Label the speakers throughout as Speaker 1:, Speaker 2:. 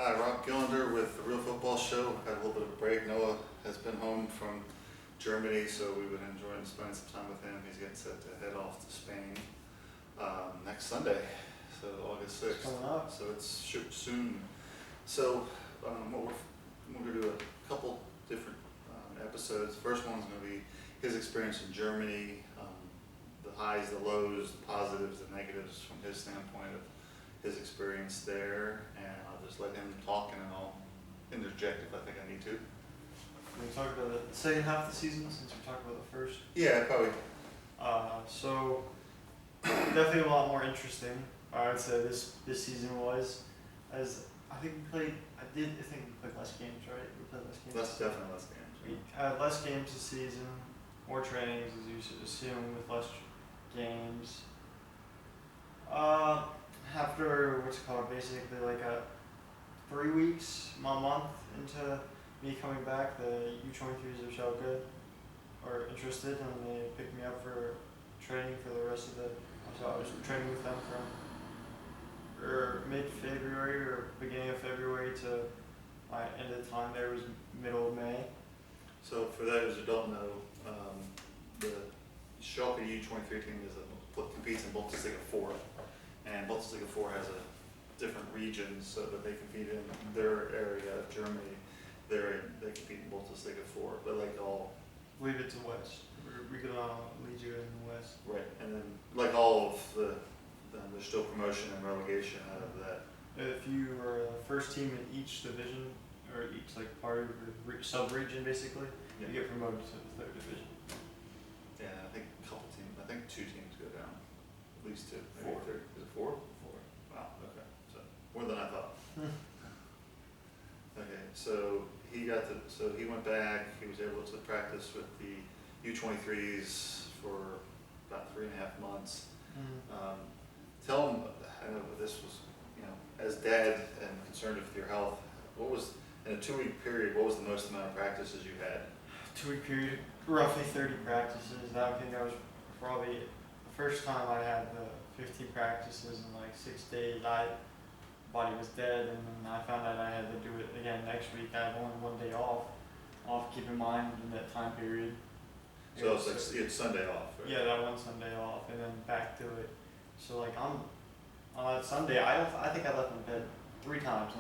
Speaker 1: Hi, Rob Gillinder with the Real Football Show. Had a little bit of a break. Noah has been home from Germany, so we've been enjoying spending some time with him. He's getting set to head off to Spain next Sunday, so August 6th.
Speaker 2: It's coming up.
Speaker 1: So it's soon. So we're going to do a couple different episodes. The first one's going to be his experience in Germany, the highs, the lows, the positives, the negatives from his standpoint of his experience there, and I'll just let him talk and then I'll interject if I think I need to.
Speaker 2: Can we talk about the second half of the season since we talked about the first?
Speaker 1: Yeah, probably.
Speaker 2: So definitely a lot more interesting. I would say this season was, as I think we played. I think we played less games, right? We played less games.
Speaker 1: That's definitely less games.
Speaker 2: We had less games this season, more trainings as you should assume with less games. After basically like 3 weeks, a month into me coming back, the U23s of Schalke are interested and they picked me up for training for the rest of the. So I was training with them from mid-February or beginning of February to my end of the time there was middle of May.
Speaker 1: So for those who don't know, the Schalke U23 team competes in Bundesliga 4, and Bundesliga 4 has a different regions so that they compete in their area of Germany. They compete in Bundesliga 4, but like all.
Speaker 2: Leave it to West. Regional leads you in the West.
Speaker 1: Right, and then like all of there's still promotion and relegation out of that.
Speaker 2: If you are the first team in each division or each like part of your sub-region, basically,
Speaker 1: Yeah.
Speaker 2: you get promoted to the third division.
Speaker 1: Yeah, I think a couple teams. I think 2 teams go down, at least 2. Maybe
Speaker 2: 4.
Speaker 1: 3. Is it 4? 4. Wow. Okay. So more than I thought. Okay. So he went back. He was able to practice with the U23s for about 3.5 months. Tell him. I know this was, as dad and concerned with your health. What was in a 2-week period? What was the most amount of practices you had?
Speaker 2: 2-week period, roughly 30 practices. I think that was probably the first time I had the 15 practices in like 6 days. Body was dead, and then I found out I had to do it again next week. I have only 1 day off. Keep in mind in that time period.
Speaker 1: So it's like you had Sunday off, right?
Speaker 2: Yeah, that one Sunday off, and then back to it. So like on that Sunday, I think I left my bed 3 times.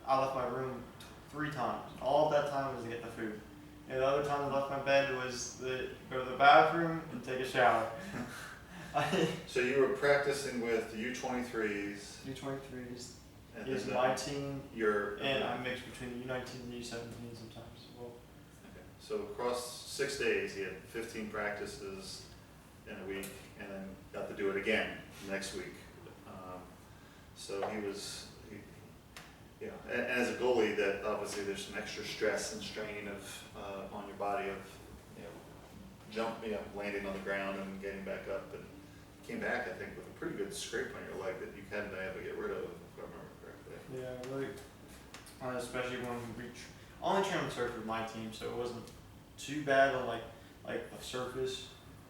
Speaker 2: I left my room 3 times. All of that time was to get the food. And the other time I left my bed was to go to the bathroom and take a shower.
Speaker 1: So you were practicing with the U23s.
Speaker 2: U23s
Speaker 1: And
Speaker 2: is
Speaker 1: then
Speaker 2: my team, and I
Speaker 1: okay.
Speaker 2: mix between the U19 and the U17 sometimes as well.
Speaker 1: So across 6 days, he had 15 practices in a week, and then got to do it again next week. So and as a goalie, that obviously there's some extra stress and strain on your body of landing on the ground and getting back up, and came back I think with a pretty good scrape on your leg that you hadn't been able to get rid of, if I remember correctly.
Speaker 2: Yeah, really, especially when we only trained on turf with my team, so it wasn't too bad on like the surface.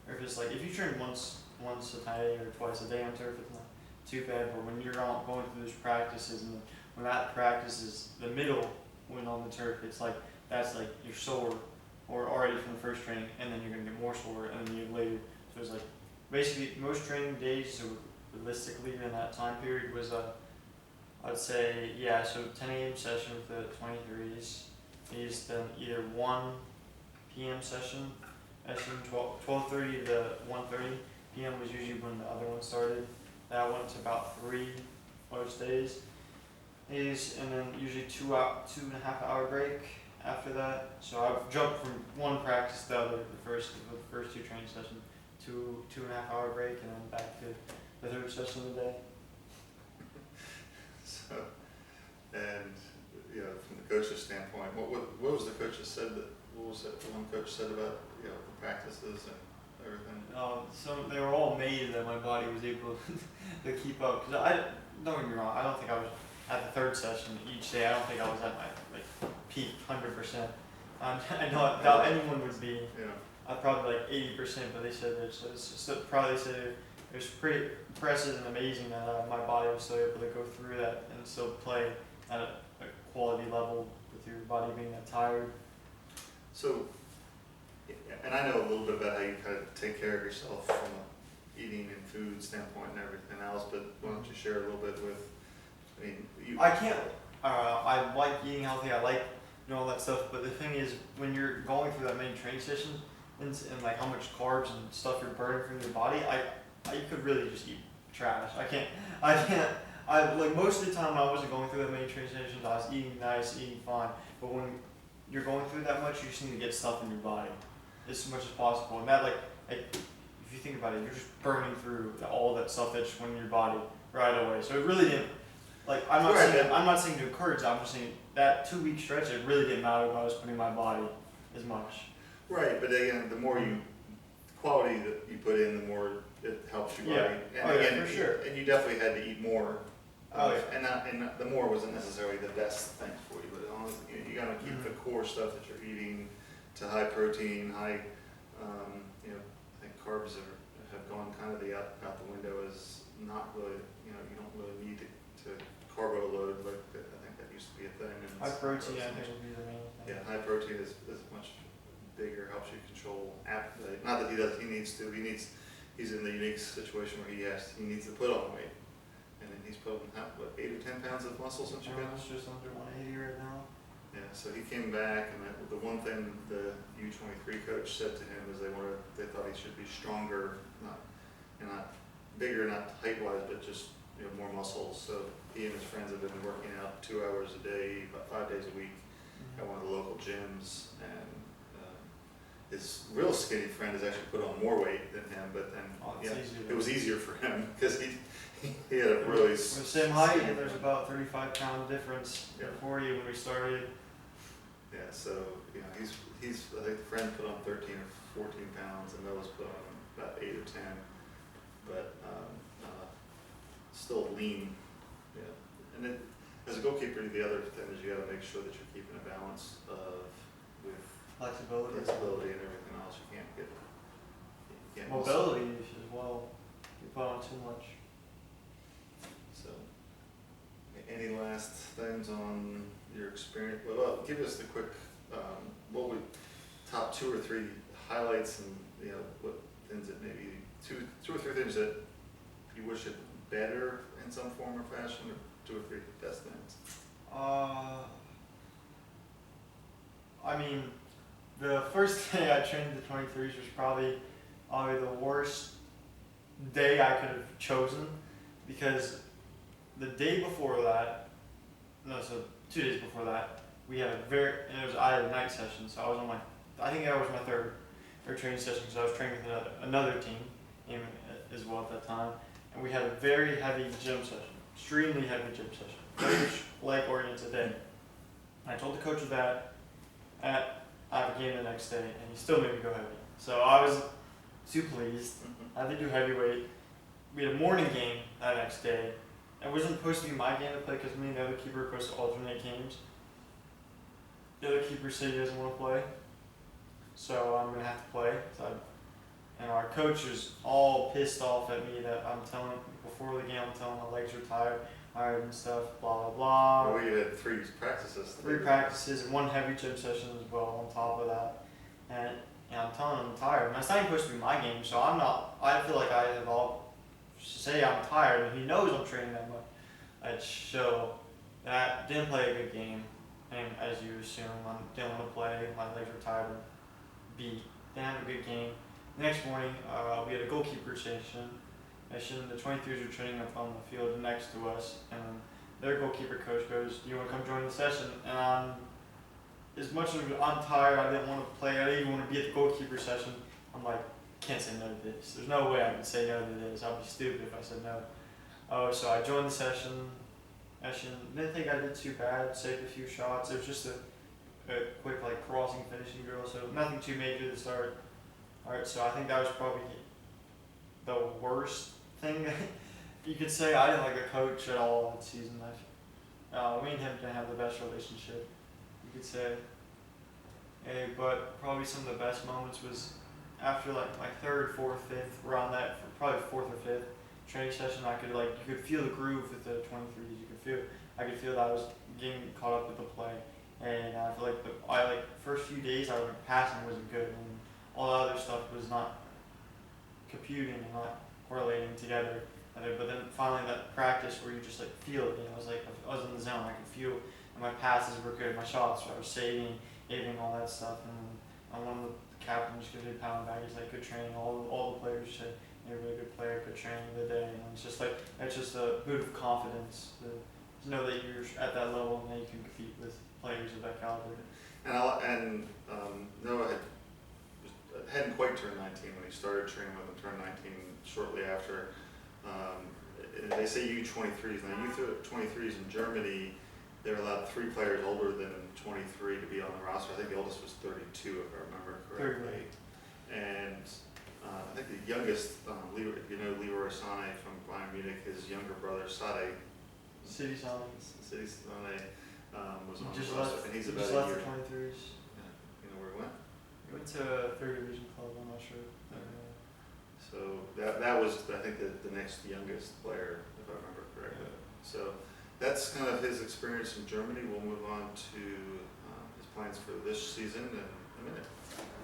Speaker 2: Or if it's like if you train once a day or twice a day on turf, it's not too bad. But when you're going through those practices, and when that practice is the middle when on the turf, it's like that's like you're sore or already from the first training, and then you're gonna get more sore, and then you get later. So it's like basically most training days, so realistically in that time period was I'd say so 10 a.m. session with the 23s. Is then either 1 p.m. session, 12:30 to 1:30 p.m. was usually when the other one started. That went to about 3 most days. And then usually 2.5 hour break after that. So I jumped from one practice to the other, the first 2 training sessions, 2.5 hour break, and then back to the third session of the day.
Speaker 1: So, and from the coach's standpoint, what was the coach that said that? What was that one coach said about the practices and everything?
Speaker 2: So they were all amazed that my body was able to keep up. Cause don't get me wrong, I don't think I was at the third session each day. I don't think I was at my peak 100%. I doubt anyone would be.
Speaker 1: Yeah.
Speaker 2: I'd probably 80%, but they said it was pretty impressive and amazing that my body was still able to go through that and still play at a quality level with your body being that tired.
Speaker 1: So, and I know a little bit about how you kind of take care of yourself from a eating and food standpoint and everything else, but why don't you share a little bit with, I mean, you.
Speaker 2: I can't, I like eating healthy, I like all that stuff, but the thing is, when you're going through that many training sessions, and like how much carbs and stuff you're burning from your body, you could really just eat trash. I like most of the time when I wasn't going through that many training sessions, I was eating nice, eating fine, but when you're going through that much, you just need to get stuff in your body as much as possible, and that like if you think about it, you're just burning through all that stuff that just went in your body right away. So it really didn't, like, I'm not saying to encourage that, I'm just saying that 2 week stretch, it really didn't matter if I was putting my body as much.
Speaker 1: Right, but again, the more quality that you put in, the more it helps your body.
Speaker 2: Yeah.
Speaker 1: And
Speaker 2: again, for sure.
Speaker 1: And you definitely had to eat more.
Speaker 2: Oh, yeah.
Speaker 1: And the more wasn't necessarily the best thing for you, but you gotta keep the core stuff that you're eating to high protein, high, I think carbs have gone kind of out the window as not really, you don't really need to carbo load like that. I think that used to be a thing. And
Speaker 2: high protein, I think, would be the main thing.
Speaker 1: Yeah, high protein is much bigger, helps you control appetite. Not that he needs to. He's in the unique situation where he needs to put on weight, and then he's put on 8 or 10 pounds of muscle since you've been.
Speaker 2: It's just under 180 right now.
Speaker 1: Yeah, so he came back, and the one thing the U23 coach said to him is they thought he should be stronger, not bigger, not height wise, but just more muscles. So he and his friends have been working out 2 hours a day, about 5 days a week, at one of the local gyms, and his real skinny friend has actually put on more weight than him, but then it was easier for him because he had a really.
Speaker 2: We're the same height, and there's about 35-pound difference for you when we started.
Speaker 1: Yeah, so he's I think the friend put on 13 or 14 pounds, and Noah's put on about 8 or 10, but still lean. Yeah, and then as a goalkeeper, the other thing is you got to make sure that you're keeping a balance with
Speaker 2: flexibility
Speaker 1: and everything else. You can't get
Speaker 2: mobility as well. You put on too much.
Speaker 1: So, any last things on your experience? Well, give us the quick, top 2 or 3 highlights, and what things that maybe two or three things that you wish had been better in some form or fashion, or 2 or 3 best things.
Speaker 2: I mean, the first day I trained the 23s was probably the worst day I could have chosen, because the day before that, 2 days before that, we had I had a night session, so I was I think that was my third training session, because I was training with another team as well at that time, and we had a very heavy gym session, extremely heavy gym session, very leg oriented day. I told the coach of that I have a game the next day, and he still made me go heavy. So I was too pleased. I had to do heavyweight. We had a morning game that next day. It wasn't supposed to be my game to play because me and the other keeper were supposed to alternate games. The other keeper said he doesn't want to play, so I'm gonna have to play. And our coach was all pissed off at me that I'm telling him before the game. I'm telling him my legs are tired and stuff. Blah blah blah.
Speaker 1: Well, you had 3 practices.
Speaker 2: 3 practices and 1 heavy gym session as well on top of that. And I'm telling him I'm tired. And it's not even supposed to be my game, so I feel like I have all say I'm tired, and he knows I'm training that much. I'd show that I didn't play a good game, and as you assume, I didn't want to play. My legs were tired and beat. Didn't have a good game. The next morning, we had a goalkeeper session. The 23s were training up on the field next to us, and their goalkeeper coach goes, "Do you want to come join the session?" And as much as I'm tired, I didn't want to play. I didn't even want to be at the goalkeeper session. I'm like, can't say no to this. There's no way I can say no to this. I'd be stupid if I said no. So I joined the session. Didn't think I did too bad. Saved a few shots. It was just a quick crossing finishing drill, so nothing too major to start. Alright, so I think that was probably the worst thing you could say. I didn't like the coach at all that season. Me and him didn't have the best relationship, you could say. But probably some of the best moments was after my 3rd, 4th, 5th, around that, probably 4th or 5th training session. You could feel the groove with the 23s. You could feel I could feel that I was getting caught up with the play, and I feel like first few days passing wasn't good, and all the other stuff was not computing and not correlating together. But then finally that practice where you just like feel it, I was in the zone. I could feel, and my passes were good, my shots, I was saving, hitting, all that stuff. And one of the captains just gave me a pound back. He's like, good training. All the players said you're a really good player, good training of the day. And it's just like that's just a boot of confidence to know that you're at that level and that you can compete with players of that caliber.
Speaker 1: Noah hadn't quite turned 19 when he started training with him. Turned 19 shortly after. They say U23s. Now U23s in Germany, they're allowed 3 players older than 23 to be on the roster. I think the oldest was 32, if I remember correctly. And I think the youngest, Leroy Sané from Bayern Munich, his younger brother
Speaker 2: City Sané
Speaker 1: was on
Speaker 2: just
Speaker 1: the roster,
Speaker 2: left,
Speaker 1: and he's
Speaker 2: he
Speaker 1: about
Speaker 2: just
Speaker 1: a
Speaker 2: left
Speaker 1: year.
Speaker 2: the 23s.
Speaker 1: Yeah, you know where he went?
Speaker 2: He went to a third division club. I'm not sure.
Speaker 1: So that was, I think, the next youngest player, if I remember correctly. So that's kind of his experience in Germany. We'll move on to his plans for this season in a minute.